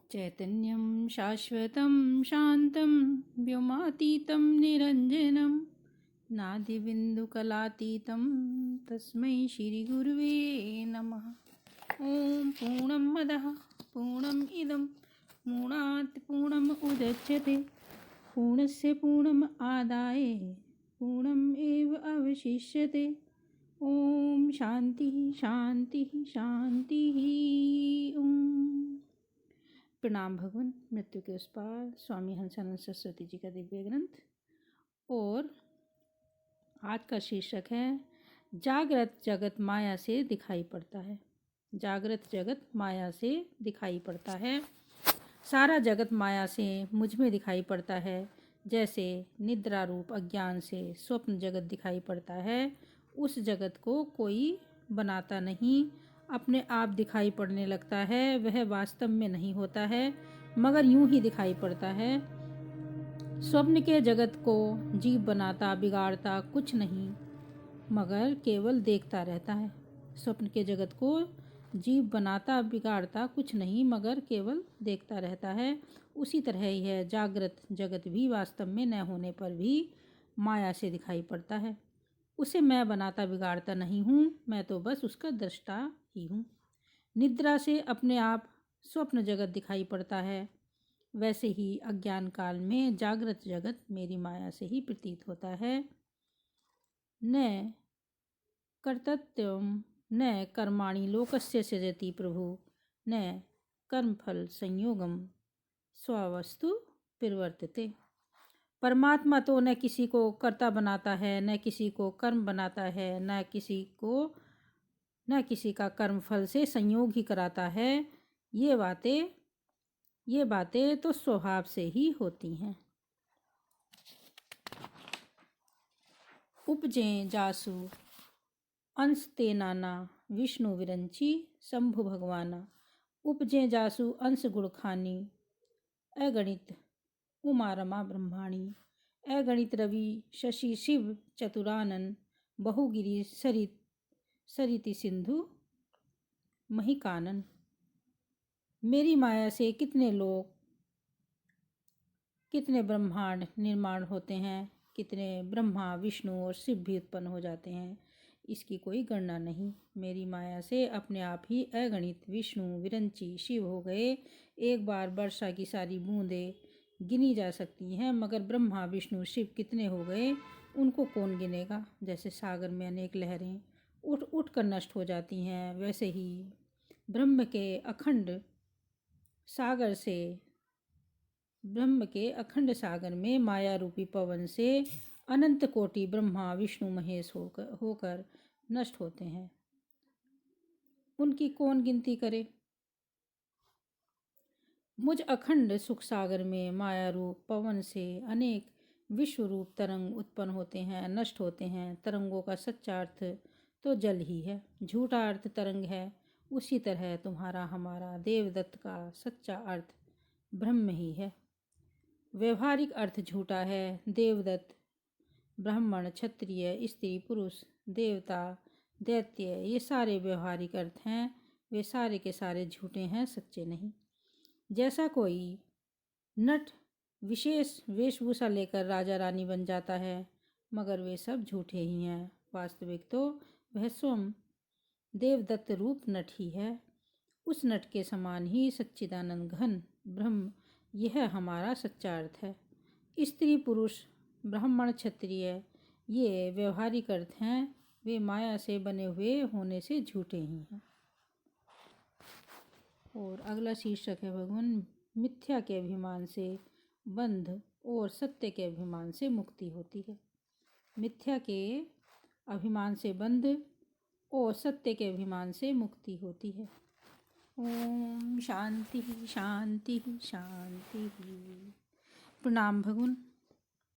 चैतन्यं शाश्वतं शान्तं व्योमातीतं निरञ्जनं नादिबिन्दुकलातीतं तस्मै श्रीगुरुवे नमः। ॐ पूर्णमदः पूर्णमिदं पूर्णात् पूर्णमुदच्यते पूर्णस्य पूर्णमादाय पूर्णमेव अवशिष्यते। ओम शांति शांति शांति। ओम। प्रणाम भगवान। मृत्यु के उस पार स्वामी हंसानंद सरस्वती जी का दिव्य ग्रंथ। और आज का शीर्षक है जागृत जगत माया से दिखाई पड़ता है। जागृत जगत माया से दिखाई पड़ता है। सारा जगत माया से मुझ में दिखाई पड़ता है। जैसे निद्रा रूप अज्ञान से स्वप्न जगत दिखाई पड़ता है, उस जगत को कोई बनाता नहीं, अपने आप दिखाई पड़ने लगता है। वह वास्तव में नहीं होता है, मगर यूं ही दिखाई पड़ता है। स्वप्न के जगत को जीव बनाता बिगाड़ता कुछ नहीं, मगर केवल देखता रहता है। स्वप्न के जगत को जीव बनाता बिगाड़ता कुछ नहीं, मगर केवल देखता रहता है। उसी तरह ही है जागृत जगत भी, वास्तव में न होने पर भी माया से दिखाई पड़ता है। उसे मैं बनाता बिगाड़ता नहीं हूँ, मैं तो बस उसका दृष्टा ही हूँ। निद्रा से अपने आप स्वप्न जगत दिखाई पड़ता है, वैसे ही अज्ञान काल में जागृत जगत मेरी माया से ही प्रतीत होता है। न कर्तव्यम न कर्माणि लोकस्य सृजति प्रभु न कर्मफल संयोगम स्ववस्तु परिवर्तते। परमात्मा तो न किसी को कर्ता बनाता है, न किसी को कर्म बनाता है, न किसी का कर्मफल से संयोग ही कराता है। ये बातें तो स्वभाव से ही होती हैं। उपजें जासु अंश ते नाना विष्णु विरंची शंभु भगवाना। उपजें जासु अंश गुणखानी अगणित उमा रमा ब्रह्माणी। अगणित रवि शशि शिव चतुरानन बहुगिरी सरिति सिंधु महिकानन। मेरी माया से कितने लोग कितने ब्रह्मांड निर्माण होते हैं, कितने ब्रह्मा विष्णु और शिव भी उत्पन्न हो जाते हैं, इसकी कोई गणना नहीं। मेरी माया से अपने आप ही अगणित विष्णु विरंची शिव हो गए। एक बार वर्षा की सारी बूंदें गिनी जा सकती हैं, मगर ब्रह्मा विष्णु शिव कितने हो गए उनको कौन गिनेगा। जैसे सागर में अनेक लहरें उठ उठ कर नष्ट हो जाती हैं, वैसे ही ब्रह्म के अखंड सागर में माया रूपी पवन से अनंत कोटि ब्रह्मा विष्णु महेश होकर नष्ट होते हैं। उनकी कौन गिनती करे। मुझ अखंड सुख सागर में माया रूप पवन से अनेक विश्व रूप तरंग उत्पन्न होते हैं, नष्ट होते हैं। तरंगों का सच्चा अर्थ तो जल ही है, झूठा अर्थ तरंग है। उसी तरह तुम्हारा हमारा देवदत्त का सच्चा अर्थ ब्रह्म ही है। व्यवहारिक अर्थ झूठा है। देवदत्त ब्राह्मण क्षत्रिय स्त्री पुरुष देवता दैत्य, ये सारे व्यवहारिक अर्थ हैं। वे सारे के सारे झूठे हैं, सच्चे नहीं। जैसा कोई नट विशेष वेशभूषा लेकर राजा रानी बन जाता है, मगर वे सब झूठे ही हैं। वास्तविक तो वह स्वयं देवदत्त रूप नट ही है। उस नट के समान ही सच्चिदानंद घन ब्रह्म, यह हमारा सच्चा अर्थ है। स्त्री पुरुष ब्राह्मण क्षत्रिय ये व्यवहारिक अर्थ हैं, वे माया से बने हुए होने से झूठे ही हैं। और अगला शीर्षक है भगवान, मिथ्या के अभिमान से बंध और सत्य के अभिमान से मुक्ति होती है। मिथ्या के अभिमान से बंध और सत्य के अभिमान से मुक्ति होती है। ओम शांति शांति शांति। प्रणाम भगवान।